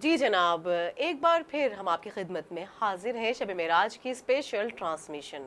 جی جناب، ایک بار پھر ہم آپ کی خدمت میں حاضر ہیں شب معراج کی اسپیشل ٹرانسمیشن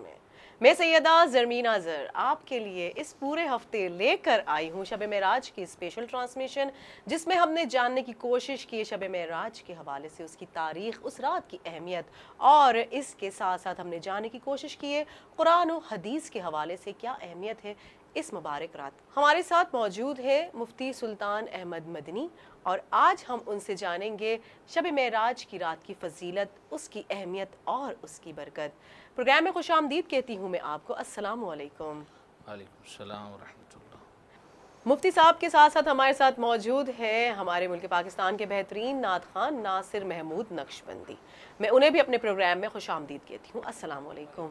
میں سیدہ زرمین اظہر آپ کے لیے اس پورے ہفتے لے کر آئی ہوں شب معراج کی اسپیشل ٹرانسمیشن، جس میں ہم نے جاننے کی کوشش کی شب معراج کے حوالے سے اس کی تاریخ، اس رات کی اہمیت، اور اس کے ساتھ ساتھ ہم نے جاننے کی کوشش کی ہے قرآن و حدیث کے حوالے سے کیا اہمیت ہے اس مبارک رات۔ ہمارے ساتھ موجود ہے مفتی سلطان احمد مدنی، اور آج ہم ان سے جانیں گے شب معراج کی رات کی فضیلت، اس کی اہمیت اور اس کی برکت۔ پروگرام میں خوش آمدید کہتی ہوں میں آپ کو۔ السلام علیکم۔ وعلیکم السلام ورحمۃ اللہ۔ مفتی صاحب کے ساتھ ساتھ ہمارے ساتھ موجود ہے ہمارے ملک پاکستان کے بہترین نعت خوان ناصر محمود نقشبندی، میں انہیں بھی اپنے پروگرام میں خوش آمدید کہتی ہوں۔ السلام علیکم۔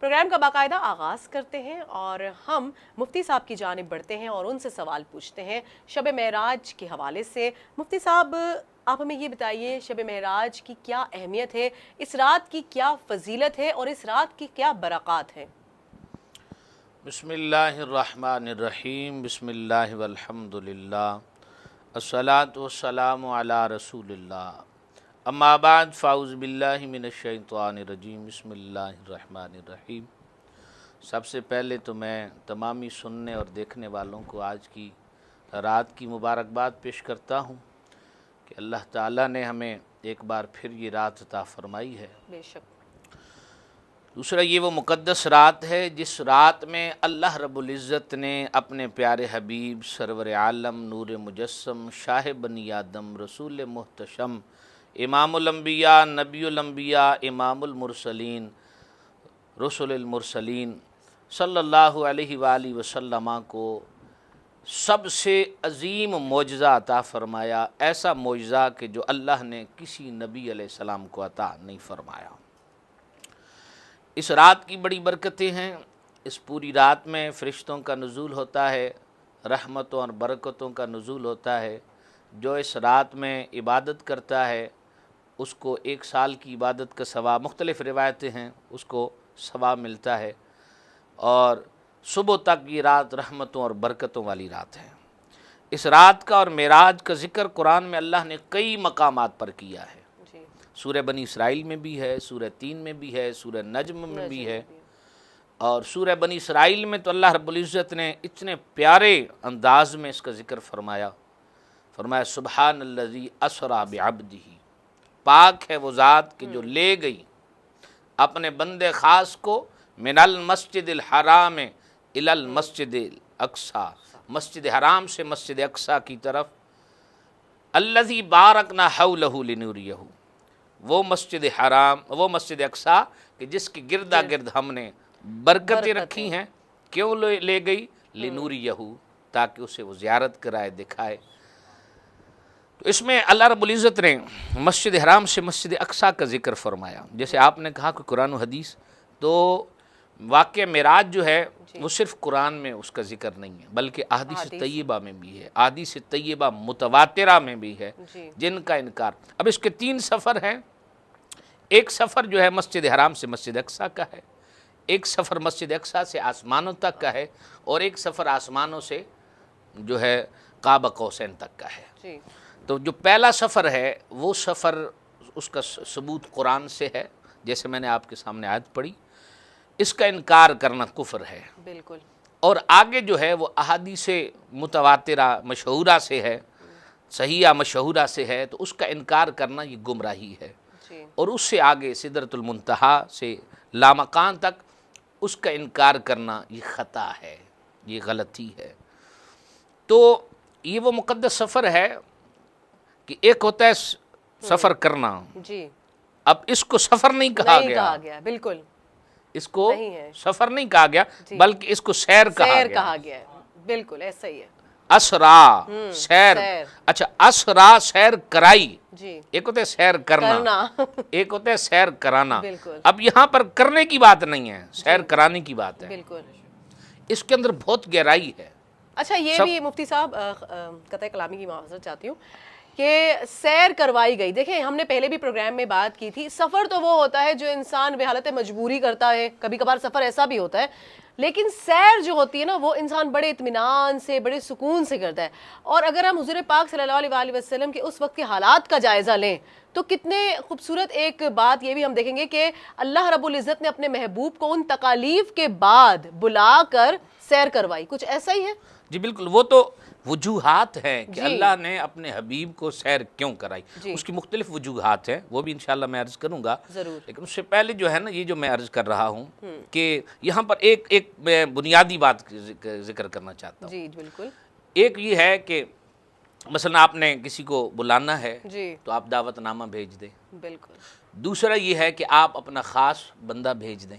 پروگرام کا باقاعدہ آغاز کرتے ہیں اور ہم مفتی صاحب کی جانب بڑھتے ہیں اور ان سے سوال پوچھتے ہیں شب معراج کے حوالے سے۔ مفتی صاحب، آپ ہمیں یہ بتائیے شب معراج کی کیا اہمیت ہے، اس رات کی کیا فضیلت ہے اور اس رات کی کیا برکات ہیں؟ بسم اللہ الرحمن الرحیم، بسم اللہ والحمد للہ، الصلاۃ والسلام علی رسول اللہ، اما بعد فاعوذ باللہ من الشیطان الرجیم، بسم اللہ الرحمن الرحیم۔ سب سے پہلے تو میں تمامی سننے اور دیکھنے والوں کو آج کی رات کی مبارکباد پیش کرتا ہوں کہ اللہ تعالیٰ نے ہمیں ایک بار پھر یہ رات عطا فرمائی ہے۔ بے شک۔ دوسرا، یہ وہ مقدس رات ہے جس رات میں اللہ رب العزت نے اپنے پیارے حبیب سرور عالم نور مجسم شاہ بنی آدم رسول محتشم امام الانبیاء نبی الانبیاء امام المرسلین رسول المرسلین صلی اللہ علیہ وآلہ وسلم کو سب سے عظیم معجزہ عطا فرمایا، ایسا معجزہ کہ جو اللہ نے کسی نبی علیہ السلام کو عطا نہیں فرمایا۔ اس رات کی بڑی برکتیں ہیں۔ اس پوری رات میں فرشتوں کا نزول ہوتا ہے، رحمتوں اور برکتوں کا نزول ہوتا ہے۔ جو اس رات میں عبادت کرتا ہے اس کو 1 سال کی عبادت کا ثواب، مختلف روایتیں ہیں، اس کو ثواب ملتا ہے، اور صبح تک یہ رات رحمتوں اور برکتوں والی رات ہے۔ اس رات کا اور معراج کا ذکر قرآن میں اللہ نے کئی مقامات پر کیا ہے۔ جی۔ سورہ بنی اسرائیل میں بھی ہے، سورہ 3 میں بھی ہے، سورہ نجم میں بھی ہے، اور سورہ بنی اسرائیل میں تو اللہ رب العزت نے اتنے پیارے انداز میں اس کا ذکر فرمایا سبحان الذی اسری بعبدہ، پاک ہے وہ ذات کہ جو لے گئی اپنے بندے خاص کو من المسجد الحرام الی المسجد الاقصی، مسجد حرام سے مسجد اقصی کی طرف، الذی بارکنا حولہ لنوریہ، وہ مسجد حرام، وہ مسجد اقصی کہ جس کی گردا گرد ہم نے برکتیں رکھی ہیں۔ کیوں لے گئی؟ لنوریہ، تاکہ اسے وہ زیارت کرائے، دکھائے۔ تو اس میں اللہ رب العزت نے مسجد حرام سے مسجد اقصی کا ذکر فرمایا۔ جیسے آپ نے کہا کہ قرآن و حدیث، تو واقعہ معراج جو ہے وہ صرف قرآن میں اس کا ذکر نہیں ہے، بلکہ احادیث طیبہ میں بھی ہے، احادیث طیبہ متواترہ میں بھی ہے، جن کا انکار۔ اب اس کے 3 سفر ہیں۔ ایک سفر جو ہے مسجد حرام سے مسجد اقصی کا ہے، ایک سفر مسجد اقصی سے آسمانوں تک کا ہے، اور ایک سفر آسمانوں سے جو ہے قاب قوسین تک کا ہے۔ تو جو پہلا سفر ہے وہ سفر، اس کا ثبوت قرآن سے ہے، جیسے میں نے آپ کے سامنے آیت پڑھی، اس کا انکار کرنا کفر ہے۔ بالکل۔ اور آگے جو ہے وہ احادیث متواترہ مشہورہ سے ہے، صحیحہ مشہورہ سے ہے، تو اس کا انکار کرنا یہ گمراہی ہے۔ اور اس سے آگے سدرۃ المنتہا سے لامکان تک اس کا انکار کرنا یہ خطا ہے، یہ غلطی ہے۔ تو یہ وہ مقدس سفر ہے کہ ایک ہوتا ہے سفر کرنا، جی، اب اس کو سفر نہیں کہا گیا، بالکل اس کو سفر نہیں کہا گیا، بلکہ اس کو سیر کہا گیا۔ بالکل ایسا ہی ہے۔ اسرا، سیر، اچھا اسرا سیر کرائی، ایک ہوتا ہے سیر کرنا، ایک ہوتا ہے سیر کرانا۔ اب یہاں پر کرنے کی بات نہیں ہے، سیر کرانے کی بات ہے۔ بالکل، اس کے اندر بہت گہرائی ہے۔ اچھا، یہ بھی مفتی صاحب قطع کلامی کی معذرت چاہتی ہوں کہ سیر کروائی گئی۔ دیکھیں، ہم نے پہلے بھی پروگرام میں بات کی تھی، سفر تو وہ ہوتا ہے جو انسان بحالت مجبوری کرتا ہے، کبھی کبھار سفر ایسا بھی ہوتا ہے لیکن سیر جو ہوتی ہے نا وہ انسان بڑے اطمینان سے بڑے سکون سے کرتا ہے. اور اگر ہم حضور پاک صلی اللہ علیہ وآلہ وسلم کے اس وقت کے حالات کا جائزہ لیں تو کتنے خوبصورت ایک بات یہ بھی ہم دیکھیں گے کہ اللہ رب العزت نے اپنے محبوب کو ان تکالیف کے بعد بلا کر سیر کروائی. کچھ ایسا ہی ہے؟ جی بالکل، وہ تو وجوہات ہیں کہ اللہ نے اپنے حبیب کو سیر کیوں کرائی. اس کی مختلف وجوہات ہیں، وہ بھی انشاءاللہ میں عرض کروں گا. لیکن اس سے پہلے جو ہے نا یہ جو میں عرض کر رہا ہوں کہ یہاں پر ایک میں بنیادی بات ذکر کرنا چاہتا ہوں. جی بالکل. ایک یہ ہے کہ مثلا آپ نے کسی کو بلانا ہے تو آپ دعوت نامہ بھیج دیں. بالکل. دوسرا یہ ہے کہ آپ اپنا خاص بندہ بھیج دیں.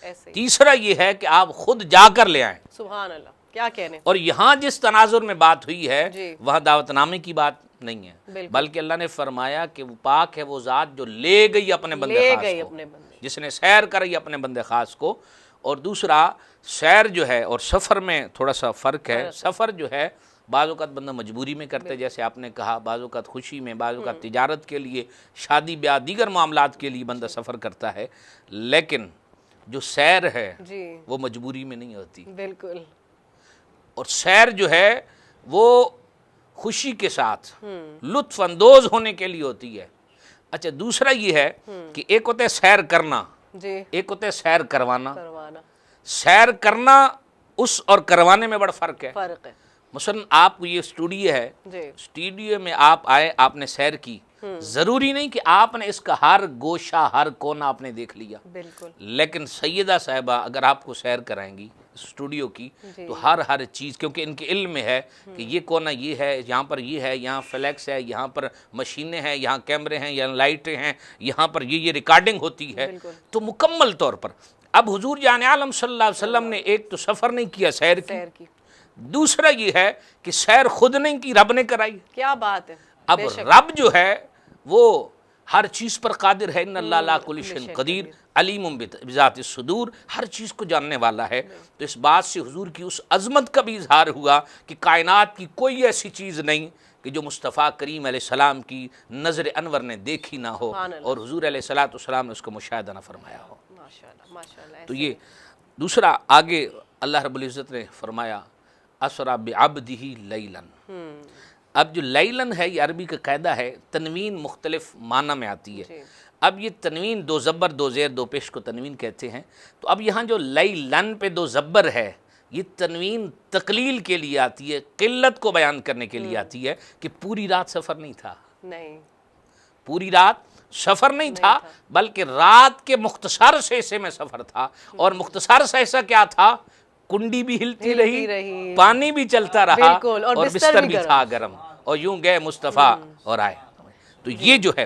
ایسے تیسرا یہ ہے کہ آپ خود جا کر لے آئیں. سبحان اللہ، کیا کہنے. اور یہاں جس تناظر میں بات ہوئی ہے وہاں دعوت نامے کی بات نہیں ہے، بلکہ اللہ نے فرمایا کہ وہ پاک ہے وہ ذات جو لے گئی اپنے بندے خاص کو، جس نے سیر کرائی اپنے بندے خاص کو. اور دوسرا سیر جو ہے اور سفر میں تھوڑا سا فرق ہے. سفر جو ہے بعض اوقات بندہ مجبوری میں کرتے، جیسے آپ نے کہا، بعض اوقات خوشی میں، بعض اوقات تجارت کے لیے، شادی بیاہ، دیگر معاملات کے لیے بندہ سفر کرتا ہے. لیکن جو سیر ہے وہ مجبوری میں نہیں ہوتی. بالکل. اور سیر جو ہے وہ خوشی کے ساتھ لطف اندوز ہونے کے لیے ہوتی ہے. اچھا دوسرا یہ ہے کہ ایک ہوتا ہے سیر کرنا، ایک ہوتا ہے سیر کروانا. سیر کرنا اس اور کروانے میں بڑا فرق ہے. مثلا آپ کو یہ اسٹوڈیو ہے، اسٹوڈیو میں آپ آئے، آپ نے سیر کی، ضروری نہیں کہ آپ نے اس کا ہر گوشہ ہر کونا آپ نے دیکھ لیا. لیکن سیدہ صاحبہ اگر آپ کو سیر کرائیں گی اسٹوڈیو کی تو ہر چیز، کیونکہ ان کے علم میں ہے کہ یہ کونا یہ ہے، یہاں پر یہ ہے، یہاں فلیکس ہے، یہاں پر مشینیں ہیں، یہاں کیمرے ہیں، یہاں لائٹیں ہیں، یہاں پر یہ ریکارڈنگ ہوتی ہے. تو مکمل طور پر اب حضور جان عالم صلی اللہ علیہ وسلم نے ایک تو سفر نہیں کیا، سیر کی. دوسرا یہ ہے کہ سیر خود نہیں کی، رب نے کرائی. کیا بات ہے. اب رب جو ہے وہ ہر چیز پر قادر ہے. ان اللہ علی کل شیء قدیر علیم بذات الصدور، ہر چیز کو جاننے والا ہے. تو اس بات سے حضور کی اس عظمت کا بھی اظہار ہوا کہ کائنات کی کوئی ایسی چیز نہیں کہ جو مصطفیٰ کریم علیہ السلام کی نظر انور نے دیکھی نہ ہو اور حضور علیہ السلام نے اس کو مشاہدہ نہ فرمایا ہو. تو یہ دوسرا آگے اللہ رب العزت نے فرمایا اسرا بعبدہ لیلا. اب جو لیلن ہے یہ عربی کا قاعدہ ہے، تنوین مختلف معنی میں آتی ہے. اب یہ تنوین دو زبر دو زیر دو پیش کو تنوین کہتے ہیں. تو اب یہاں جو لیلن پہ دو زبر ہے یہ تنوین تقلیل کے لیے آتی ہے، قلت کو بیان کرنے کے لیے آتی ہے کہ پوری رات سفر نہیں تھا. پوری رات سفر نہیں تھا بلکہ رات کے مختصر سے حصے میں سفر تھا. اور مختصر سا حصہ کیا تھا؟ کنڈی بھی ہلتی رہی، پانی بھی چلتا رہا اور بستر بھی تھا گرم، اور یوں گئے مصطفیٰ اور آئے. تو یہ جو ہے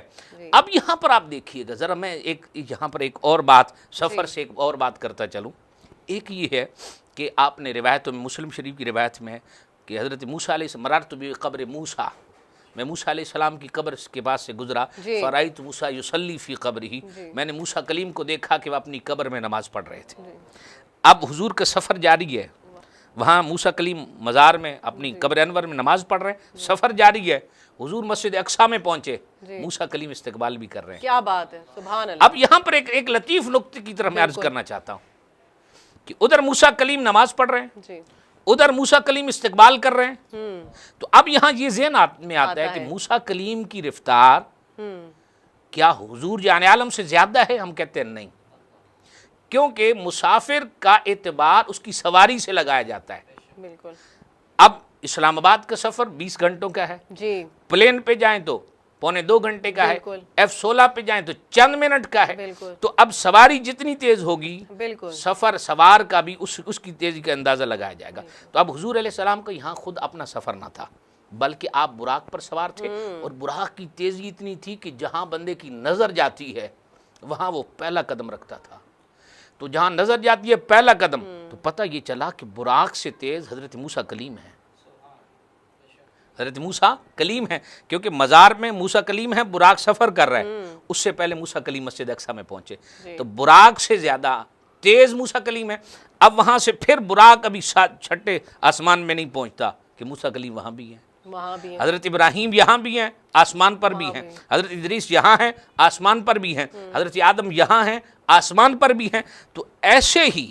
اب یہاں پر آپ دیکھیے گا ذرا، میں یہاں پر ایک اور بات سفر سے ایک اور بات کرتا چلوں. ایک یہ ہے کہ آپ نے روایتوں میں، مسلم شریف کی روایت میں ہے کہ حضرت موسیٰ علیہ السلام، مررت بقبر موسیٰ، میں موسیٰ علیہ السلام کی قبر کے پاس سے گزرا، فرأیت موسیٰ یصلی فی قبرہ، میں نے موسیٰ کلیم کو دیکھا کہ وہ اپنی قبر میں نماز پڑھ رہے تھے. اب حضور کا سفر جاری ہے، وہاں موسیٰ کلیم مزار میں اپنی قبر انور میں نماز پڑھ رہے ہیں، سفر جاری ہے. حضور مسجد اقصیٰ میں پہنچے، موسیٰ کلیم استقبال بھی کر رہے ہیں. کیا بات ہے، سبحان اللہ. اب یہاں پر ایک لطیف نقطے کی طرف میں عرض کرنا چاہتا ہوں کہ ادھر موسیٰ کلیم نماز پڑھ رہے ہیں، ادھر موسیٰ کلیم استقبال کر رہے ہیں. تو اب یہاں یہ ذہن میں آتا ہے کہ موسیٰ کلیم کی رفتار کیا حضور جان عالم سے زیادہ ہے؟ ہم کہتے ہیں نہیں، کیونکہ مسافر کا اعتبار اس کی سواری سے لگایا جاتا ہے. بالکل. اب اسلام آباد کا سفر 20 گھنٹوں کا ہے، پلین پہ جائیں تو پونے 2 گھنٹے کا ہے، F-16 پہ جائیں تو چند منٹ کا ہے. تو اب سواری جتنی تیز ہوگی سفر سوار کا بھی اس کی تیزی کا اندازہ لگایا جائے گا. تو اب حضور علیہ السلام کا یہاں خود اپنا سفر نہ تھا بلکہ آپ براق پر سوار تھے، اور براق کی تیزی اتنی تھی کہ جہاں بندے کی نظر جاتی ہے وہاں وہ پہلا قدم رکھتا تھا. تو جہاں نظر جاتی ہے پہلا قدم، تو پتہ یہ چلا کہ براق سے تیز حضرت موسیٰ کلیم ہے. حضرت موسیٰ کلیم ہے کیونکہ مزار میں موسیٰ کلیم ہے، براق سفر کر رہا ہے. اس سے پہلے موسیٰ کلیم مسجد اقصیٰ میں پہنچے، تو براق سے زیادہ تیز موسیٰ کلیم ہے. اب وہاں سے پھر براق ابھی چھٹے آسمان میں نہیں پہنچتا کہ موسیٰ کلیم وہاں بھی ہیں، حضرت ابراہیم یہاں بھی ہیں، آسمان پر بھی ہیں، حضرت ادریس یہاں ہیں، آسمان پر بھی ہیں، حضرت آدم یہاں ہیں، آسمان پر بھی ہیں. تو ایسے ہی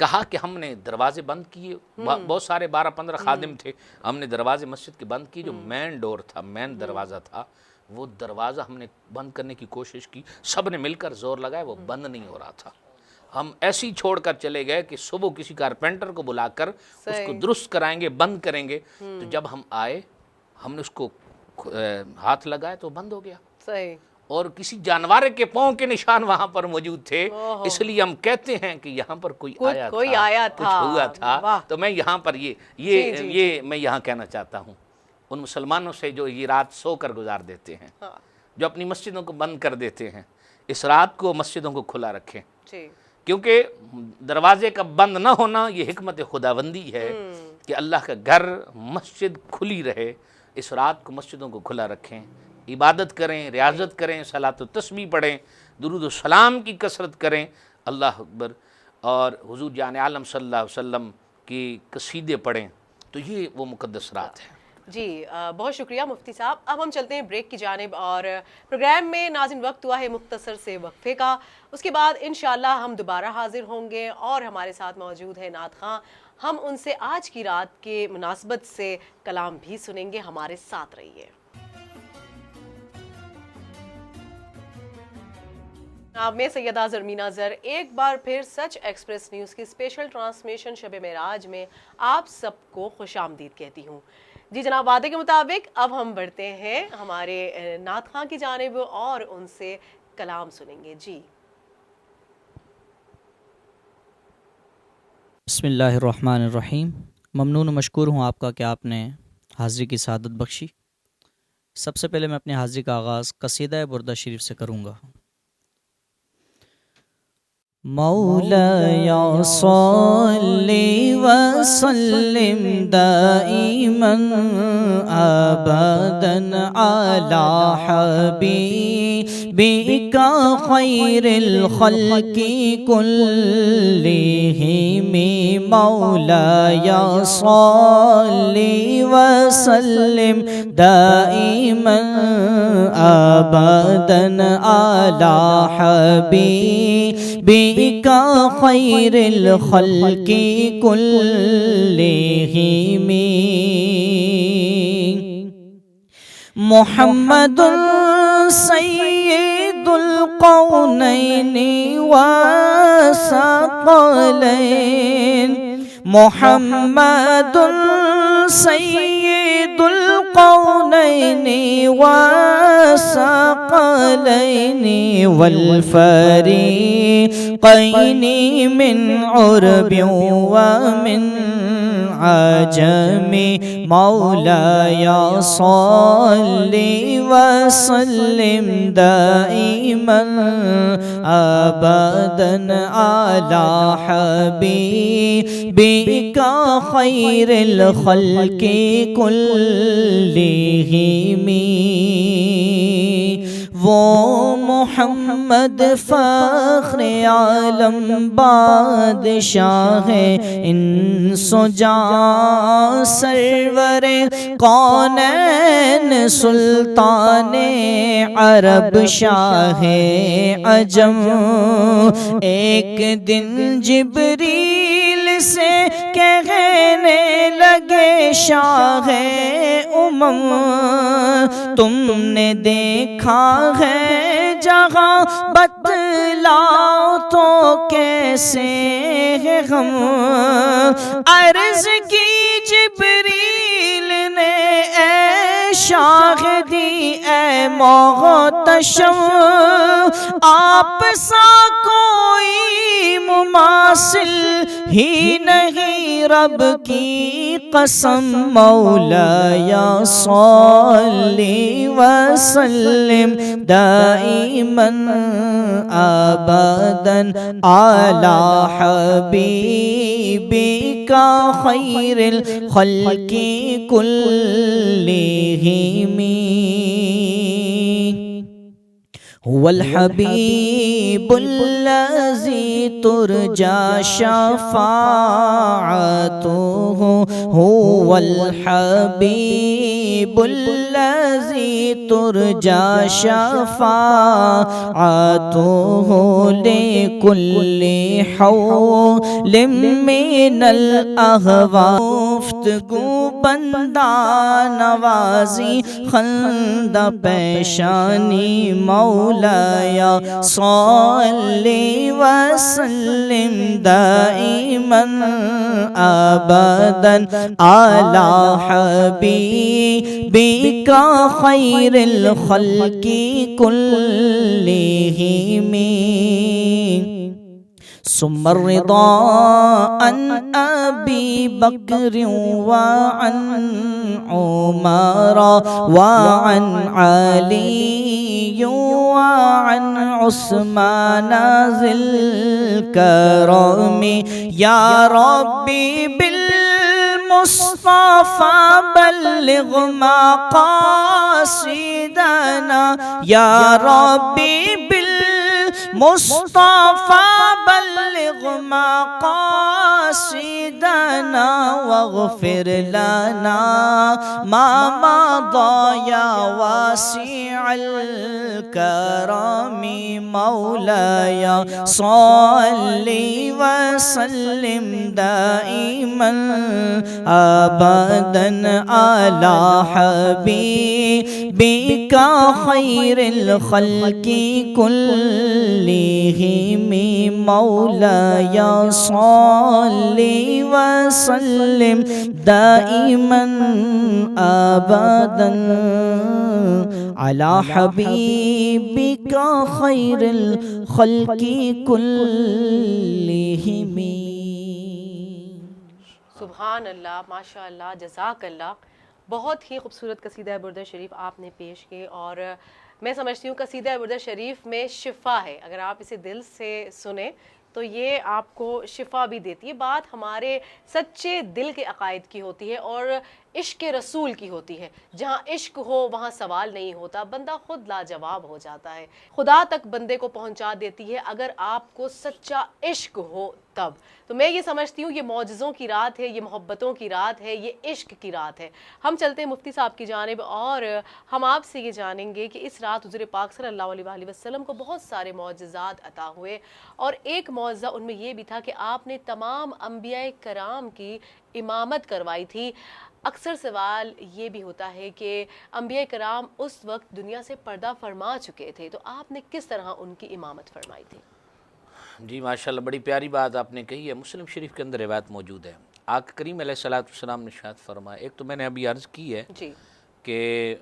کہا کہ ہم نے دروازے بند کیے، بہت سارے 12-15 خادم تھے، ہم نے دروازے مسجد کے بند کیے، جو مین ڈور تھا، مین دروازہ تھا، وہ دروازہ ہم نے بند کرنے کی کوشش کی، سب نے مل کر زور لگایا، وہ بند نہیں ہو رہا تھا۔ ہم ایسے ہی چھوڑ کر چلے گئے کہ صبح کسی کارپینٹر کو بلا کر اس کو درست کرائیں گے، بند کریں گے۔ تو جب ہم آئے، ہم نے اس کو ہاتھ لگایا تو بند ہو گیا، صحیح، اور کسی جانور کے پاؤں کے نشان وہاں پر موجود تھے، اس لیے ہم کہتے ہیں کہ یہاں پر کوئی آیا تھا، کچھ ہوا تھا۔ تو میں یہاں پر یہ میں یہاں کہنا چاہتا ہوں ان مسلمانوں سے جو یہ رات سو کر گزار دیتے ہیں، جو اپنی مسجدوں کو بند کر دیتے ہیں، اس رات کو مسجدوں کو کھلا رکھیں، کیونکہ دروازے کا بند نہ ہونا یہ حکمت خداوندی ہے کہ اللہ کا گھر مسجد کھلی رہے۔ اس رات کو مسجدوں کو کھلا رکھیں، عبادت کریں، ریاضت کریں، صلاۃ و تسبیح پڑھیں، درود و سلام کی کثرت کریں، اللہ اکبر، اور حضور جان عالم صلی اللہ علیہ وسلم کی قصیدے پڑھیں۔ تو یہ وہ مقدس رات ہے۔ جی بہت شکریہ مفتی صاحب۔ اب ہم چلتے ہیں بریک کی جانب، اور پروگرام میں ناظرین وقت ہوا ہے مختصر سے وقفے کا، اس کے بعد انشاءاللہ ہم دوبارہ حاضر ہوں گے، اور ہمارے ساتھ موجود ہے نعت خواں، ہم ان سے آج کی رات کے مناسبت سے کلام بھی سنیں گے، ہمارے ساتھ رہیے۔ جناب میں سیدہ زرمینہ زر ایک بار پھر سچ ایکسپریس نیوز کی اسپیشل ٹرانسمیشن شب معراج میں آپ سب کو خوش آمدید کہتی ہوں۔ جی جناب، وعدے کے مطابق اب ہم بڑھتے ہیں ہمارے نعت خواں کی جانب اور ان سے کلام سنیں گے۔ جی بسم اللہ الرحمن الرحیم۔ ممنون و مشکور ہوں آپ کا کہ آپ نے حاضری کی سعادت بخشی۔ سب سے پہلے میں اپنی حاضری کا آغاز قصیدہ بردہ شریف سے کروں گا۔ مولایا صلی وسلم دائما ابدا علی حبیبک خیر الخلق کلہم۔ مولایا صلی وسلم دائما ابدا علی حبیبک خیر الخلق کلہم۔ محمد سید القونین والثقلین۔ محمد سید القونین والثقلین والفریقین من عرب ومن عجم۔ مولایا صلی وسلم دائما ابدا علی حبیبک خیر الخلق کلہم۔ وہ محمد فخر عالم بادشاہ انس و جاں سرور کونین سلطان عرب شاہ عجم۔ ایک دن جبریل سے کہنے لگے شاہ امم، تم نے دیکھا ہے جہاں بتلاؤ تو کیسے ہے غم۔ عرض کی جبریل نے اے شاہدی اے محتشم، آپ سا کوئی مماثل ہی نہیں رب کی قسم۔ مولایا صلی وسلم دائما ابدا علی حبیبک خیر الخلق کلہم۔ هو الحبیب الذی ترجى شفاعته، هو الحبیب الحبيب الذي ترجى شفاعته لكل حول من الأهواء گفتگو بندہ نوازی خندہ پیشانی مولایا صلی وسلم دائما ابدا علی حبیبک خیر الخلق كلهم ثم الرضا عن أبي بكر وعن عمر وعن علي وعن عثمان ذي الكرم يا ربي بالمصطفى بلغ مقاصدنا يا ربي بالمصطفى بلغ مقاصدنا واغفر لنا ما مضى يا واسع الكرم مولاي صل وسلم دائما ابدا على حبيبك خير الخلق كلهم مولاي صل وسلم دائما ابدا على حبيبك خير الخلق كلهم. سبحان اللہ، ماشاء اللہ، جزاک اللہ. بہت ہی خوبصورت قصیدہ برد شریف آپ نے پیش کی، اور میں سمجھتی ہوں قصیدہ برد شریف میں شفا ہے. اگر آپ اسے دل سے سنیں تو یہ آپ کو شفا بھی دیتی ہے. بات ہمارے سچے دل کے عقائد کی ہوتی ہے اور عشق رسول کی ہوتی ہے. جہاں عشق ہو وہاں سوال نہیں ہوتا، بندہ خود لاجواب ہو جاتا ہے. خدا تک بندے کو پہنچا دیتی ہے اگر آپ کو سچا عشق ہو تب. تو میں یہ سمجھتی ہوں یہ معجزوں کی رات ہے، یہ محبتوں کی رات ہے، یہ عشق کی رات ہے. ہم چلتے ہیں مفتی صاحب کی جانب، اور ہم آپ سے یہ جانیں گے کہ اس رات حضور پاک صلی اللہ علیہ وآلہ وسلم کو بہت سارے معجزات عطا ہوئے، اور ایک معجزہ ان میں یہ بھی تھا کہ آپ نے تمام انبیاء کرام کی امامت کروائی تھی. اکثر سوال یہ بھی ہوتا ہے کہ انبیاء کرام اس وقت دنیا سے پردہ فرما چکے تھے، تو آپ نے کس طرح ان کی امامت فرمائی تھی؟ جی ماشاءاللہ، بڑی پیاری بات آپ نے کہی ہے. مسلم شریف کے اندر روایت موجود ہے. آقا کریم علیہ السلام نے ارشاد فرمایا، ایک تو میں نے ابھی عرض کی ہے جی کہ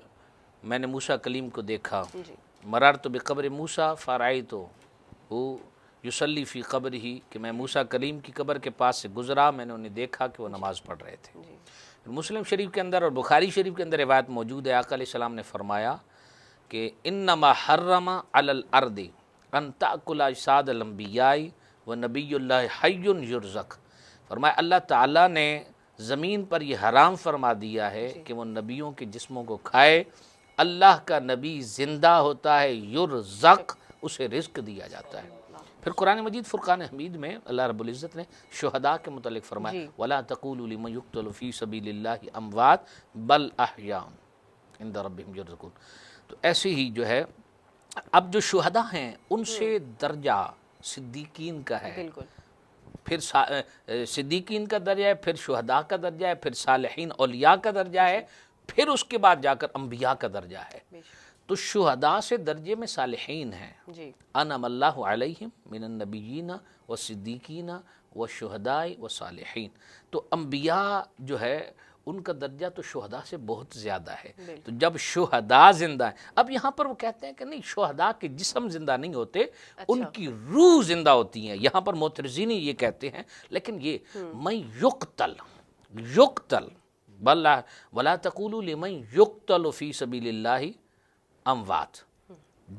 میں نے موسیٰ کلیم کو دیکھا، جی مررت بقبر موسیٰ فرأیتہ یصلی فی قبرہ، کہ میں موسیٰ کلیم کی قبر کے پاس سے گزرا، میں نے انہیں دیکھا کہ وہ نماز پڑھ رہے تھے. مسلم شریف کے اندر اور بخاری شریف کے اندر روایت موجود ہے. آقا علیہ السلام نے فرمایا کہ انما حرم علی الارض ان تأکل اجساد الانبیاء ونبی اللہ حی یرزق. فرمایا اللہ تعالیٰ نے زمین پر یہ حرام فرما دیا ہے کہ وہ نبیوں کے جسموں کو کھائے. اللہ کا نبی زندہ ہوتا ہے، یرزق، اسے رزق دیا جاتا ہے. پھر قرآن مجید فرقان حمید میں اللہ رب العزت نے شہداء کے متعلق فرمایا وَلَا تَقُولُوا لِمَنْ يُقْتَلُ فِي سَبِيلِ اللَّهِ أَمْوَاتٌ بَلْ أَحْيَاءٌ عِنْدَ رَبِّهِمْ يُرْزَقُونَ. تو ایسے ہی جو ہے اب جو شہداء ہیں ان سے درجہ صدیقین کا ہے، پھر صدیقین کا درجہ ہے، پھر شہداء کا درجہ ہے، پھر صالحین اولیاء کا درجہ ہے، پھر اس کے بعد جا کر انبیاء کا درجہ ہے. تو شہداء سے درجے میں صالحین ہیں، انعم اللہ علیہم من النبیین والصدیقین والشہداء والصالحین. تو انبیاء جو ہے ان کا درجہ تو شہداء سے بہت زیادہ ہے. تو جب شہداء زندہ ہیں، اب یہاں پر وہ کہتے ہیں کہ نہیں، شہداء کے جسم زندہ نہیں ہوتے، ان کی روح زندہ ہوتی ہیں. یہاں پر معترضین یہ کہتے ہیں، لیکن یہ من یقتل ولا تقولوا لمن یقتل فی سبیل اللہ اموات.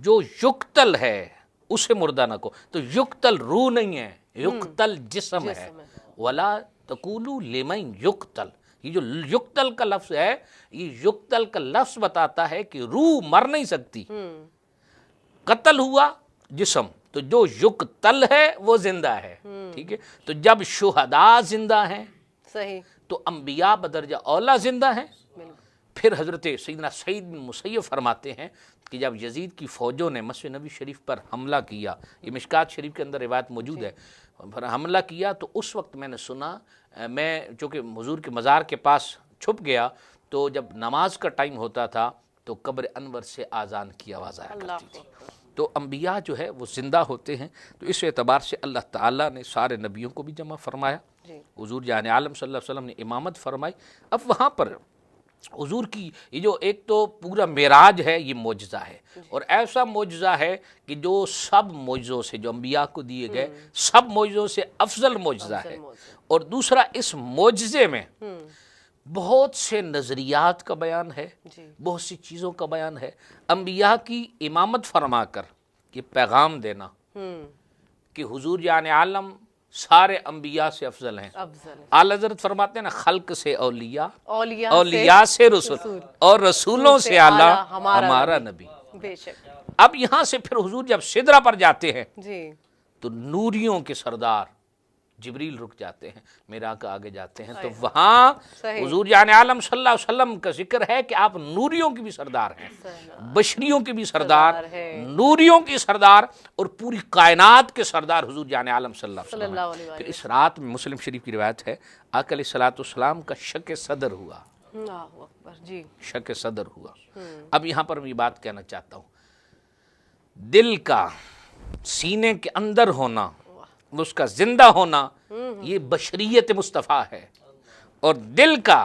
جو یقتل ہے اسے مردہ نہ کو. تو یقتل روح نہیں ہے، یقتل جسم ہے. ولا تقولوا لمن یقتل، یہ جو یقتل کا لفظ ہے، یہ یقتل کا لفظ بتاتا ہے کہ روح مر نہیں سکتی. قتل ہوا جسم، تو جو یقتل ہے وہ زندہ ہے. ٹھیک ہے. تو جب شہداء زندہ ہیں صحیح، تو انبیاء بدرجہ اولا زندہ ہیں، پھر حضرت سیدنا سعید بن مسیب فرماتے ہیں کہ جب یزید کی فوجوں نے مسجد نبی شریف پر حملہ کیا، یہ مشکات شریف کے اندر روایت موجود ہے، پر حملہ کیا تو اس وقت میں نے سنا، میں چونکہ حضور کے مزار کے پاس چھپ گیا، تو جب نماز کا ٹائم ہوتا تھا تو قبر انور سے آذان کی آواز آیا کرتی تھی۔ تو انبیاء جو ہے وہ زندہ ہوتے ہیں، تو اس اعتبار سے اللہ تعالیٰ نے سارے نبیوں کو بھی جمع فرمایا، حضور جان عالم صلی اللہ علیہ وسلم نے امامت فرمائی۔ اب وہاں پر حضور کی یہ جو ایک تو پورا معراج ہے، یہ معجزہ ہے، اور ایسا معجزہ ہے کہ جو سب معجزوں سے، جو انبیاء کو دیے گئے سب معجزوں سے افضل معجزہ ہے۔ اور دوسرا، اس معجزے میں بہت سے نظریات کا بیان ہے، بہت سی چیزوں کا بیان ہے۔ انبیاء کی امامت فرما کر یہ پیغام دینا کہ حضور جان عالم سارے انبیاء سے افضل ہیں۔ اعلیٰ حضرت فرماتے ہیں نا، خلق سے اولیاء، اولیاء سے رسول، اور رسولوں سے اعلیٰ ہمارا نبی۔ بے شک۔ اب یہاں سے پھر حضور جب سدرہ پر جاتے ہیں تو نوریوں کے سردار جبریل رک جاتے ہیں، میرا کا آگے جاتے ہیں، تو وہاں حضور جان عالم صلی اللہ علیہ وسلم کا ذکر ہے کہ آپ نوریوں کی بھی سردار ہیں، بشریوں کی بھی سردار، نوریوں کی سردار، اور پوری کائنات کے سردار حضور جان عالم صلی اللہ علیہ وسلم۔ پھر اس رات میں مسلم شریف کی روایت ہے، آقا علیہ الصلوۃ والسلام کا شک صدر ہوا، شک صدر ہوا۔ اب یہاں پر میں یہ بات کہنا چاہتا ہوں، دل کا سینے کے اندر ہونا، اس کا زندہ ہونا، یہ بشریت مصطفیٰ ہے، اور دل کا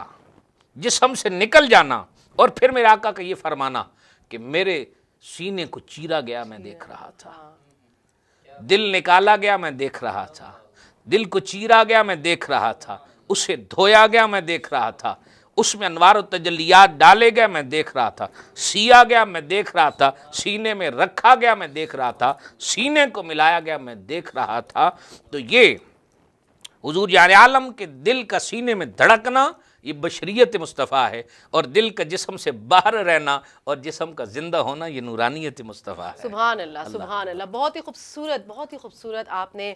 جسم سے نکل جانا، اور پھر میرے آقا کا یہ فرمانا کہ میرے سینے کو چیرا گیا میں دیکھ رہا تھا، دل نکالا گیا میں دیکھ رہا تھا، دل کو چیرا گیا میں دیکھ رہا تھا، اسے دھویا گیا میں دیکھ رہا تھا، اس میں انوار و تجلیات ڈالے گئے میں دیکھ رہا تھا، سیا گیا میں دیکھ رہا تھا، سینے میں رکھا گیا میں دیکھ رہا تھا، سینے کو ملایا گیا میں دیکھ رہا تھا۔ تو یہ حضور جان عالم کے دل کا سینے میں دھڑکنا، یہ بشریت مصطفیٰ ہے، اور دل کا جسم سے باہر رہنا اور جسم کا زندہ ہونا، یہ نورانیت مصطفیٰ ہے۔ سبحان اللہ، سبحان اللہ، بہت ہی خوبصورت، بہت ہی خوبصورت آپ نے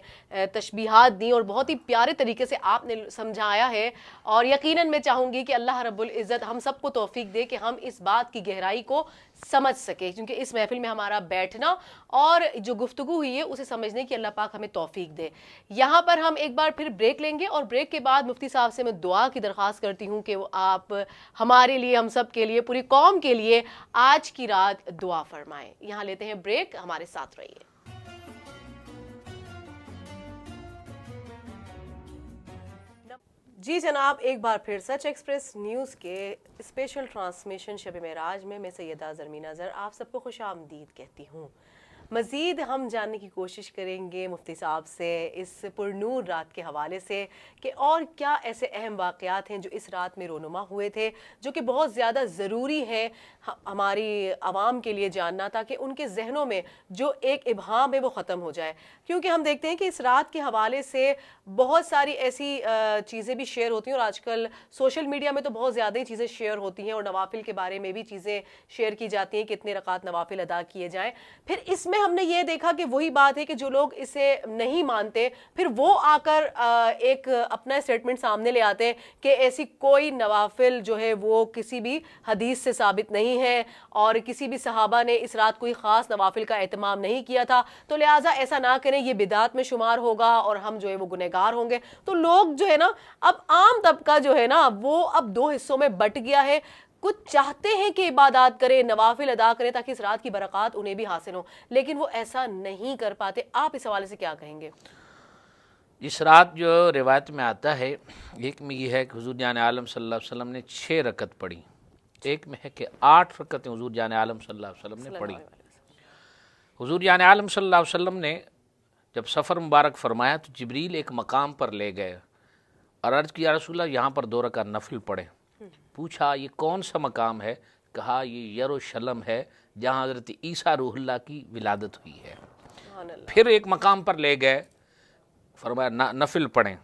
تشبیہات دی، اور بہت ہی پیارے طریقے سے آپ نے سمجھایا ہے، اور یقیناً میں چاہوں گی کہ اللہ رب العزت ہم سب کو توفیق دے کہ ہم اس بات کی گہرائی کو سمجھ سکے، کیونکہ اس محفل میں ہمارا بیٹھنا اور جو گفتگو ہوئی ہے اسے سمجھنے کی اللہ پاک ہمیں توفیق دے۔ یہاں پر ہم ایک بار پھر بریک لیں گے، اور بریک کے بعد مفتی صاحب سے میں دعا کی درخواست کرتی ہوں کہ وہ آپ ہمارے لیے، ہم سب کے لیے، پوری قوم کے لیے آج کی رات دعا فرمائیں۔ یہاں لیتے ہیں بریک، ہمارے ساتھ رہیے۔ جی جناب، ایک بار پھر سچ ایکسپریس نیوز کے اسپیشل ٹرانسمیشن شب معراج میں سیدہ زرمین اظہر آپ سب کو خوش آمدید کہتی ہوں۔ مزید ہم جاننے کی کوشش کریں گے مفتی صاحب سے اس پرنور رات کے حوالے سے کہ اور کیا ایسے اہم واقعات ہیں جو اس رات میں رونما ہوئے تھے، جو کہ بہت زیادہ ضروری ہے ہماری عوام کے لیے جاننا، تاکہ ان کے ذہنوں میں جو ایک ابہام ہے وہ ختم ہو جائے۔ کیونکہ ہم دیکھتے ہیں کہ اس رات کے حوالے سے بہت ساری ایسی چیزیں بھی شیئر ہوتی ہیں، اور آج کل سوشل میڈیا میں تو بہت زیادہ ہی چیزیں شیئر ہوتی ہیں، اور نوافل کے بارے میں بھی چیزیں شیئر کی جاتی ہیں کہ اتنے رکعات نوافل ادا کیے جائیں۔ پھر اس میں ہم نے یہ دیکھا کہ وہی بات ہے کہ جو لوگ اسے نہیں مانتے، پھر وہ آ کر ایک اپنا اسٹیٹمنٹ سامنے لے آتے ہیں کہ ایسی کوئی نوافل جو ہے وہ کسی بھی حدیث سے ثابت نہیں ہے، اور کسی بھی صحابہ نے اس رات کوئی خاص نوافل کا اہتمام نہیں کیا تھا، تو لہٰذا ایسا نہ کریں، یہ بدعت میں شمار ہوگا اور ہم جو ہے وہ گنہگار ہوں گے۔ تو لوگ جو ہے نا، اب عام طبقہ جو ہے نا وہ اب دو حصوں میں بٹ گیا ہے۔ کچھ چاہتے ہیں کہ عبادات کریں، نوافل ادا کریں تاکہ اس رات کی برکات انہیں بھی حاصل ہوں، لیکن وہ ایسا نہیں کر پاتے۔ آپ اس حوالے سے کیا کہیں گے؟ اس رات جو روایت میں آتا ہے، ایک میں یہ ہے کہ حضور جان عالم صلی اللہ علیہ وسلم نے 6 رکعت پڑھی، ایک میں ہے کہ 8 رکعتیں حضور جان عالم صلی اللہ علیہ وسلم نے پڑھی۔ حضور جان عالم صلی اللہ علیہ وسلم نے جب سفر مبارک فرمایا تو جبریل ایک مقام پر لے گئے اور عرض کیا، رسول اللہ یہاں پر 2 رکعت نفل پڑھیں۔ پوچھا یہ کون سا مقام ہے؟ کہا یہ یروشلم ہے جہاں حضرت عیسیٰ روح اللہ کی ولادت ہوئی ہے۔ پھر ایک مقام پر لے گئے، فرمایا نفل پڑھیں،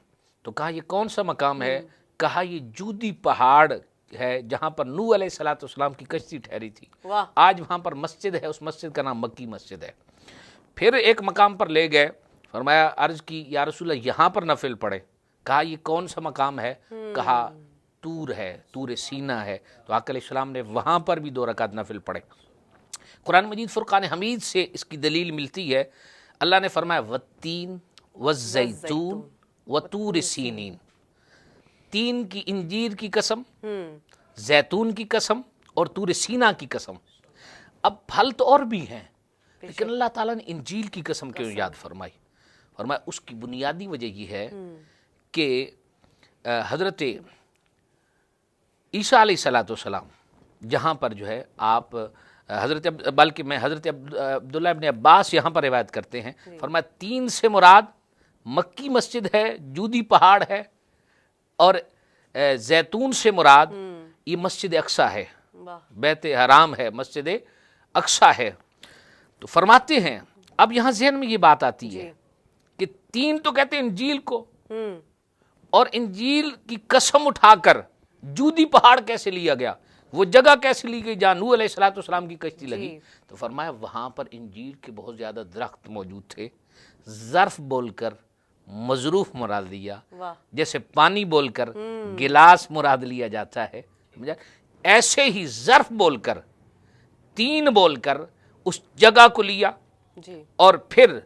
تو کہا یہ کون سا مقام ہے؟ کہا یہ جودی پہاڑ ہے جہاں پر نوح علیہ الصلوۃ والسلام کی کشتی ٹھہری تھی، آج وہاں پر مسجد ہے، اس مسجد کا نام مکی مسجد ہے۔ پھر ایک مقام پر لے گئے، فرمایا عرض کی یا رسول اللہ یہاں پر نفل پڑھیں۔ کہا یہ کون سا مقام ہے؟ کہا طور ہے، طور سینا ہے، تو آقا علیہ السلام نے وہاں پر بھی 2 رکعت نفل پڑھے۔ قرآن مجید فرقان حمید سے اس کی دلیل ملتی ہے۔ اللہ نے فرمایا والتین والزیتون وطور سینین، تین کی انجیر کی قسم، زیتون کی قسم اور طور سینا کی قسم۔ اب پھل تو اور بھی ہیں، لیکن اللہ تعالیٰ نے انجیل کی قسم کیوں یاد فرمائی؟ فرمایا اس کی بنیادی وجہ یہ ہے کہ حضرت عیسیٰ علیہ السلام جہاں پر جو ہے آپ بلکہ میں حضرت عبداللہ ابن عباس یہاں پر روایت کرتے ہیں، فرمایا 3 سے مراد مکی مسجد ہے، جودی پہاڑ ہے، اور زیتون سے مراد یہ مسجد اقصیٰ ہے، بیت حرام ہے، مسجد اقصیٰ ہے۔ تو فرماتے ہیں اب یہاں ذہن میں یہ بات آتی ہے کہ 3 تو کہتے ہیں انجیل کو، اور انجیل کی قسم اٹھا کر جودی پہاڑ کیسے لیا گیا، وہ جگہ کیسے لی گئی جہاں نوح علیہ السلام کی کشتی لگی؟ تو فرمایا وہاں پر انجیل کے بہت زیادہ درخت موجود تھے۔ ظرف بول کر مظروف مراد لیا، جیسے پانی بول کر گلاس مراد لیا جاتا ہے، ایسے ہی ظرف بول کر 3 بول کر اس جگہ کو لیا، اور پھر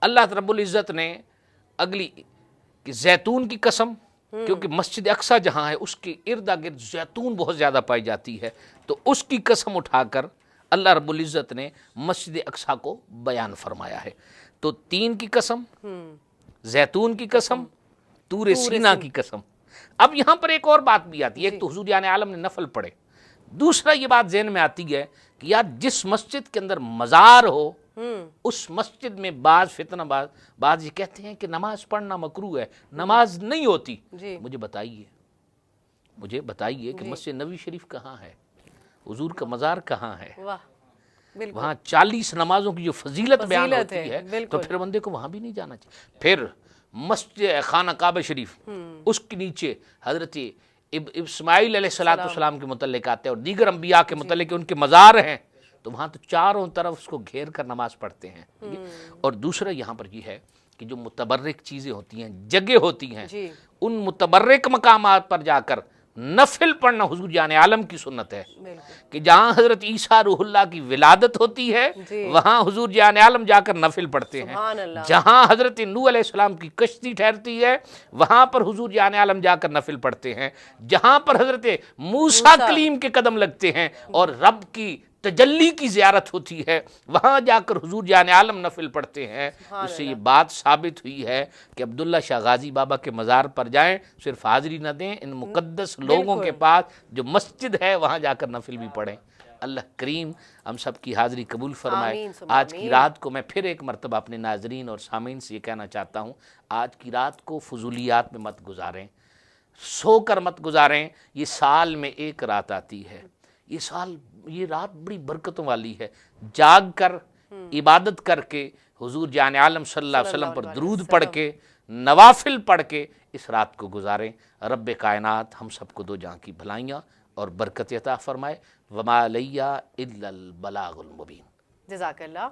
اللہ رب العزت نے اگلی کہ زیتون کی قسم، کیونکہ مسجد اقصیٰ جہاں ہے اس کے ارد گرد زیتون بہت زیادہ پائی جاتی ہے، تو اس کی قسم اٹھا کر اللہ رب العزت نے مسجد اقصیٰ کو بیان فرمایا ہے۔ تو 3 کی قسم، زیتون کی قسم، طور سینا کی قسم۔ اب یہاں پر ایک اور بات بھی آتی ہے، ایک تو حضور جان عالم نے نفل پڑھے، دوسرا یہ بات ذہن میں آتی ہے کہ یار جس مسجد کے اندر مزار ہو اس مسجد میں بعض فتنہ بعض یہ کہتے ہیں کہ نماز پڑھنا مکروہ ہے، نماز نہیں ہوتی۔ مجھے بتائیے کہ مسجد نبوی شریف کہاں ہے، حضور کا مزار کہاں ہے، وہاں 40 نمازوں کی جو فضیلت بیان ہوتی ہے، تو پھر بندے کو وہاں بھی نہیں جانا چاہیے۔ پھر مسجد خانہ کعبہ شریف، اس کے نیچے حضرت اسماعیل علیہ السلام کے متعلق آتے ہیں اور دیگر انبیاء کے متعلق ان کے مزار ہیں، تو وہاں تو چاروں طرف اس کو گھیر کر نماز پڑھتے ہیں۔ اور دوسرا یہاں پر یہ ہے کہ جو متبرک چیزیں ہوتی ہیں، جگہ ہوتی ہیں، ان متبرک مقامات پر جا کر نفل پڑھنا حضور جان عالم کی سنت ہے، کہ جہاں حضرت عیسیٰ روح اللہ کی ولادت ہوتی ہے وہاں حضور جان عالم جا کر نفل پڑھتے ہیں، جہاں حضرت نوح علیہ السلام کی کشتی ٹھہرتی ہے وہاں پر حضور جان عالم جا کر نفل پڑھتے ہیں، جہاں پر حضرت موسیٰ کلیم کے قدم لگتے ہیں اور رب کی تجلی کی زیارت ہوتی ہے وہاں جا کر حضور جان عالم نفل پڑھتے ہیں۔ اس سے یہ بات ثابت ہوئی ہے کہ عبداللہ شاہ غازی بابا کے مزار پر جائیں، صرف حاضری نہ دیں، ان مقدس لوگوں کے پاس جو مسجد ہے وہاں جا کر نفل بھی پڑھیں۔ اللہ کریم ہم سب کی حاضری قبول فرمائے۔ آج کی رات کو میں پھر ایک مرتبہ اپنے ناظرین اور سامعین سے یہ کہنا چاہتا ہوں، آج کی رات کو فضولیات میں مت گزاریں، سو کر مت گزاریں۔ یہ سال میں ایک رات آتی ہے، یہ رات بڑی برکتوں والی ہے۔ جاگ کر عبادت کر کے حضور جان عالم صلی اللہ علیہ وسلم پر درود پڑھ کے نوافل پڑھ کے اس رات کو گزاریں۔ رب کائنات ہم سب کو 2 جہاں کی بھلائیاں اور برکت عطا فرمائے۔ وما علیہ الا البلاغ المبین۔ جزاک اللہ۔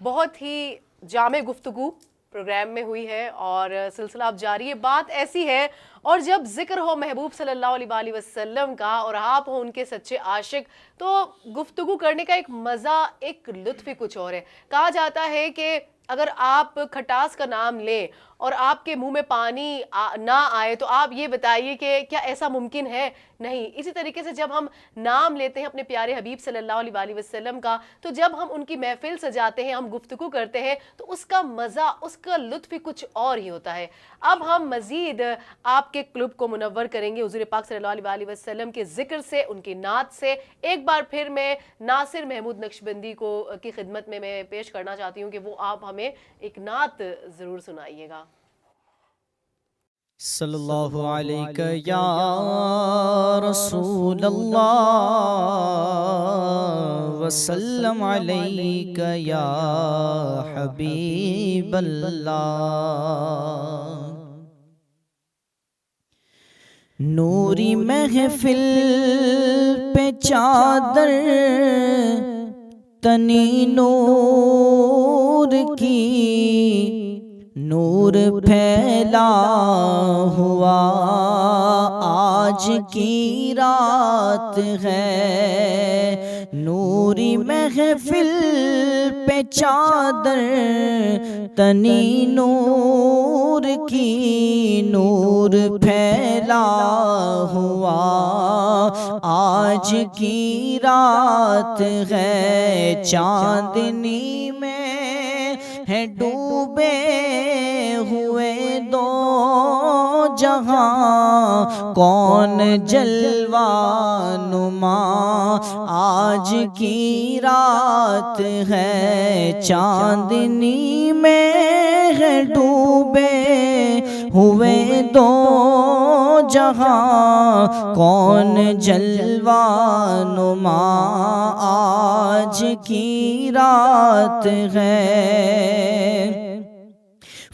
بہت ہی جامع گفتگو پروگرام میں ہوئی ہے اور سلسلہ اب جاری ہے۔ بات ایسی ہے، اور جب ذکر ہو محبوب صلی اللہ علیہ وآلہ وسلم کا اور آپ ہو ان کے سچے عاشق، تو گفتگو کرنے کا ایک مزہ، ایک لطف ہی کچھ اور ہے۔ کہا جاتا ہے کہ اگر آپ کھٹاس کا نام لیں اور آپ کے منہ میں پانی نہ آئے تو آپ یہ بتائیے کہ کیا ایسا ممکن ہے؟ نہیں۔ اسی طریقے سے جب ہم نام لیتے ہیں اپنے پیارے حبیب صلی اللہ علیہ وآلہ وسلم کا، تو جب ہم ان کی محفل سجاتے ہیں، ہم گفتگو کرتے ہیں، تو اس کا مزہ، اس کا لطف ہی کچھ اور ہی ہوتا ہے۔ اب ہم مزید آپ کے قلب کو منور کریں گے حضور پاک صلی اللہ علیہ وآلہ وسلم کے ذکر سے، ان کی نعت سے۔ ایک بار پھر میں ناصر محمود نقشبندی کی خدمت میں پیش کرنا چاہتی ہوں کہ وہ آپ ہمیں ایک نعت ضرور سنائیے گا۔ صلی اللہ علیہ یا رسول اللہ وسلم علیک یا حبیب اللہ، نوری محفل پہ چادر تنی نور کی، نور پھیلا ہوا آج کی رات ہے، نوری محفل پہ چادر تنی نور کی، نور پھیلا ہوا آج کی رات ہے، چاندنی میں ہے ڈوبے ہوئے دو جہاں، کون جلوہ نما آج کی رات ہے، چاندنی میں ہے ڈوبے ہوئے دو جہاں، کون جلوہ نما آج کی رات ہے،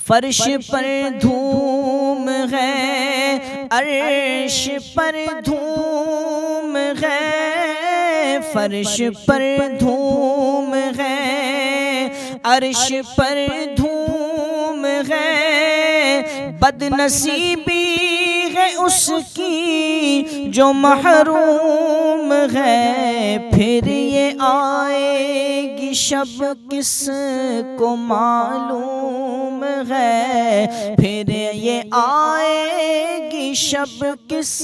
فرش پر دھوم ہے، عرش پر دھوم ہے، فرش پر دھوم ہے، عرش پر دھوم ہے، بد نصیبی ہے اس کی جو محروم ہے، پھر یہ آئے گی شب کس کو معلوم ہے، پھر یہ آئے گی شب کس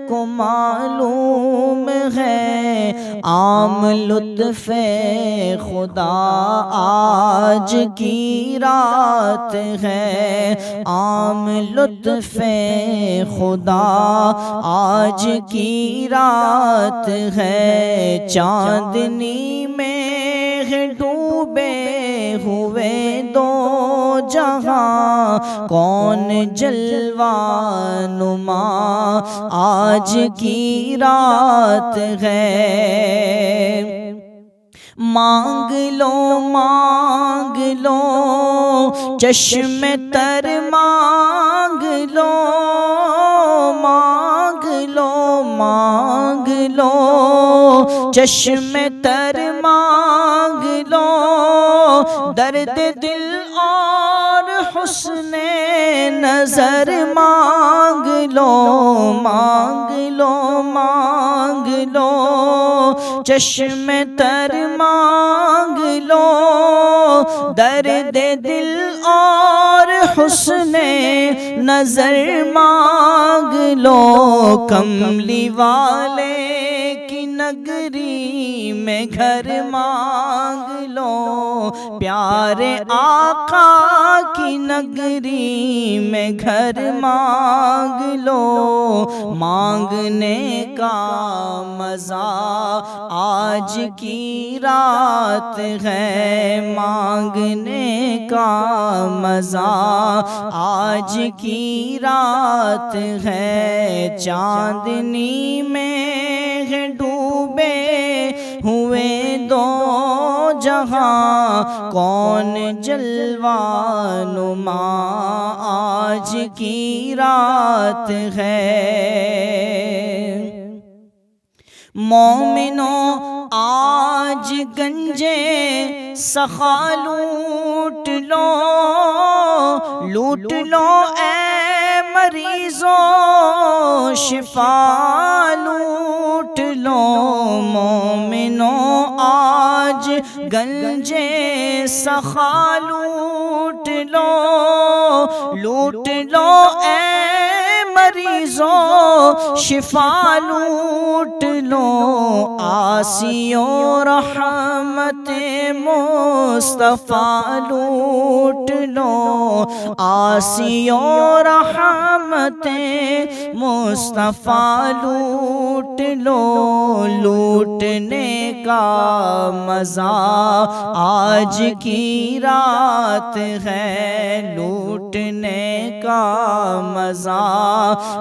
کو معلوم ہے، عام لطف خدا آج کی رات ہے، عام لطف خدا آج کی رات ہے، چاندنی میں ہے ڈوبے ہوئے دو جہاں، کون جلوہ نما آج کی رات ہے، مانگ لو مانگ لو چشم تر مانگ لو، مانگ لو مانگ لو چشم تر مانگ لو، درد دل اور حسن نظر مانگ لو، مانگ لو مانگ لو چشم تر مانگ لو، درد دل اور حسن نظر مانگ لو، کملی والے کی نگری میں گھر مانگ لو، پیارے آقا کی نگری میں گھر مانگ لو، مانگنے کا مزہ آج کی رات ہے، مانگنے کا مزہ آج کی رات ہے، چاندنی میں ہے ڈوبے ہوئے دو جہاں، کون جلوہ نما آج کی رات ہے، مومنوں آج گنجے سخا لوٹ لو، لوٹ لو اے مریضوں شفا لوٹ لو، مومنوں آج گنجے سخا لوٹ لو، لوٹ لو اے مریضوں شفا لوٹ لو، آسیوں رحمت مصطفیٰ لوٹ لو، آسیوں رحمت مصطفیٰ لوٹ لو، لوٹنے کا مزہ آج کی رات ہے، لوٹنے کا مزہ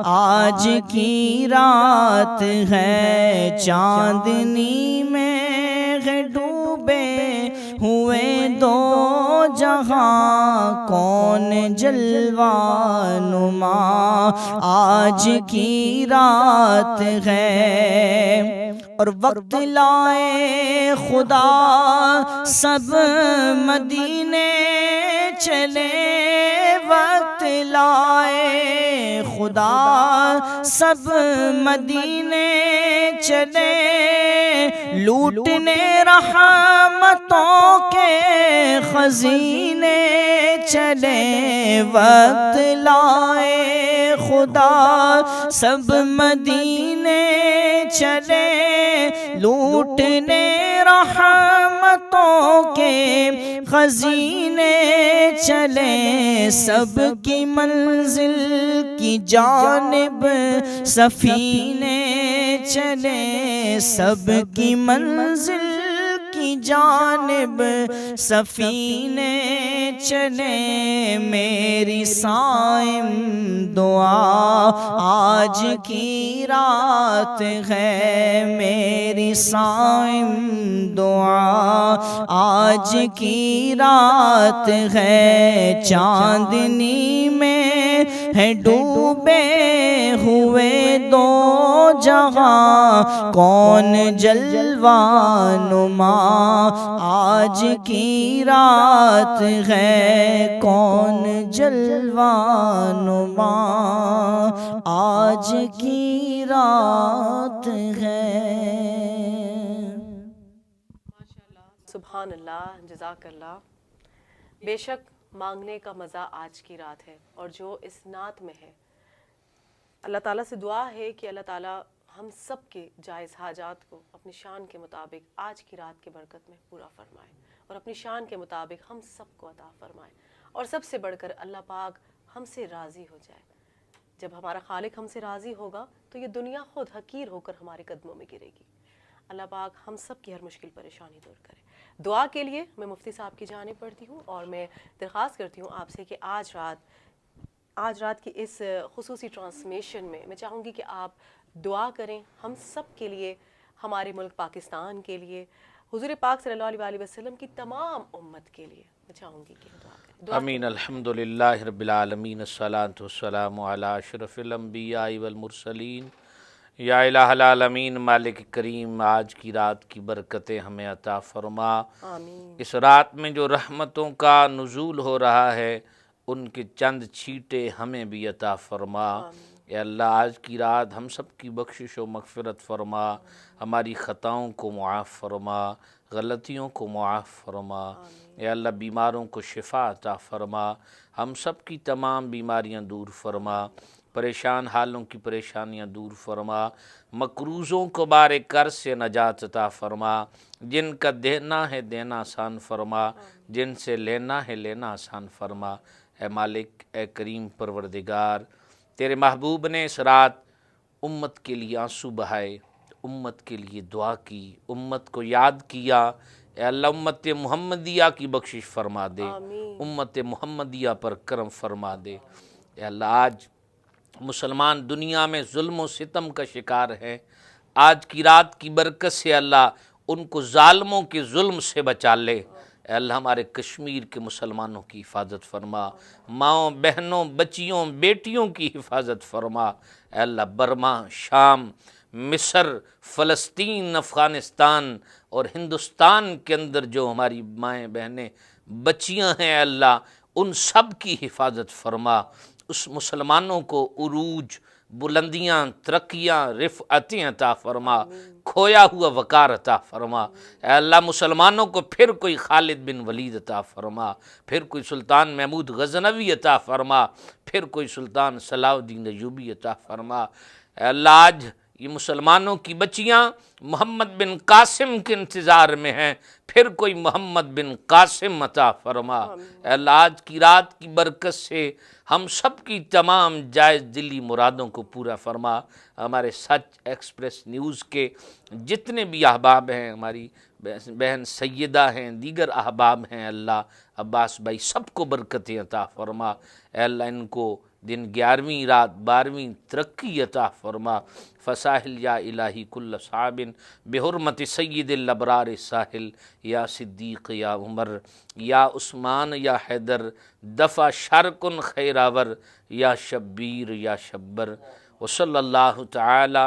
آج کی رات ہے، چاندنی میں ہے ڈوبے ہوئے دو جہاں، کون جلوہ نما آج کی رات ہے، اور وقت لائے خدا سب مدینے چلے، وقت لائے خدا سب مدینے چلے، لوٹنے رحمتوں کے خزینے چلے، وقت لائے خدا سب مدینے چلے، لوٹنے رحمتوں کے خزینے چلے، سب کی منزل کی جانب سفینے چلے، سب کی منزل کی جانب سفینے چلے، میری صائم دعا آج کی رات ہے، میری صائم دعا آج کی رات ہے، چاندنی میں ہے ڈوبے ہوئے دو جہاں، کون جلوہ نما آج کی رات ہے، کون جلوہ نما آج کی رات ہے۔ سبحان اللہ، جزاک اللہ۔ بے شک مانگنے کا مزہ آج کی رات ہے، اور جو اس نعت میں ہے، اللہ تعالیٰ سے دعا ہے کہ اللہ تعالیٰ ہم سب کے جائز حاجات کو اپنی شان کے مطابق آج کی رات کی برکت میں پورا فرمائے، اور اپنی شان کے مطابق ہم سب کو عطا فرمائے، اور سب سے بڑھ کر اللہ پاک ہم سے راضی ہو جائے۔ جب ہمارا خالق ہم سے راضی ہوگا تو یہ دنیا خود حقیر ہو کر ہمارے قدموں میں گرے گی۔ اللہ پاک ہم سب کی ہر مشکل پریشانی دور کرے۔ دعا کے لیے میں مفتی صاحب کی جانب پڑھتی ہوں، اور میں درخواست کرتی ہوں آپ سے کہ آج رات کی اس خصوصی ٹرانسمیشن میں چاہوں گی کہ آپ دعا کریں ہم سب کے لیے، ہمارے ملک پاکستان کے لیے، حضور پاک صلی اللہ علیہ وسلم کی تمام امت کے لیے میں چاہوں گی کہ دعا کریں۔ امین۔ الحمدللہ رب العالمین، الصلاۃ والسلام علی اشرف الانبیاء والمرسلین۔ یا الہ العالمین، مالک کریم، آج کی رات کی برکتیں ہمیں عطا فرما۔ آمین۔ اس رات میں جو رحمتوں کا نزول ہو رہا ہے ان کے چند چھیٹے ہمیں بھی عطا فرما۔ اے اللہ، آج کی رات ہم سب کی بخشش و مغفرت فرما، ہماری خطاؤں کو معاف فرما، غلطیوں کو معاف فرما۔ اے اللہ، بیماروں کو شفا عطا فرما، ہم سب کی تمام بیماریاں دور فرما، پریشان حالوں کی پریشانیاں دور فرما، مقروضوں کو بار قرض سے نجات عطا فرما، جن کا دینا ہے دینا آسان فرما، جن سے لینا ہے لینا آسان فرما۔ اے مالک، اے کریم پروردگار، تیرے محبوب نے اس رات امت کے لیے آنسو بہائے، امت کے لیے دعا کی، امت کو یاد کیا۔ اے اللہ، امت محمدیہ کی بخشش فرما دے، امت محمدیہ پر کرم فرما دے۔ اے اللہ، آج مسلمان دنیا میں ظلم و ستم کا شکار ہیں، آج کی رات کی برکت سے اللہ ان کو ظالموں کے ظلم سے بچا لے۔ اے اللہ، ہمارے کشمیر کے مسلمانوں کی حفاظت فرما، ماؤں بہنوں بچیوں بیٹیوں کی حفاظت فرما۔ اے اللہ، برما، شام، مصر، فلسطین، افغانستان اور ہندوستان کے اندر جو ہماری مائیں بہنیں بچیاں ہیں، اے اللہ ان سب کی حفاظت فرما، اس مسلمانوں کو عروج، بلندیاں، ترقیاں، رفعتیں عطا فرما، کھویا ہوا وقار عطا فرما۔ اے اللہ، مسلمانوں کو پھر کوئی خالد بن ولید عطا فرما، پھر کوئی سلطان محمود غزنوی عطا فرما، پھر کوئی سلطان صلاح الدین ایوبی عطا فرما۔ اے اللہ، آج یہ مسلمانوں کی بچیاں محمد بن قاسم کے انتظار میں ہیں، پھر کوئی محمد بن قاسم عطا فرما۔ اے اللہ، آج کی رات کی برکت سے ہم سب کی تمام جائز دلی مرادوں کو پورا فرما۔ ہمارے سچ ایکسپریس نیوز کے جتنے بھی احباب ہیں، ہماری بہن سیدہ ہیں، دیگر احباب ہیں، اللہ عباس بھائی، سب کو برکتیں عطا فرما۔ اے اللہ، ان کو دن 11ویں رات 12ویں ترقی عطا فرما۔ فساحل یا الہی کل صعاب بحرمت سید الابرار ساحل، یا صدیق یا عمر یا عثمان یا حیدر، دفع شرکن خیراور یا شبیر یا شبر۔ وصلی اللہ تعالی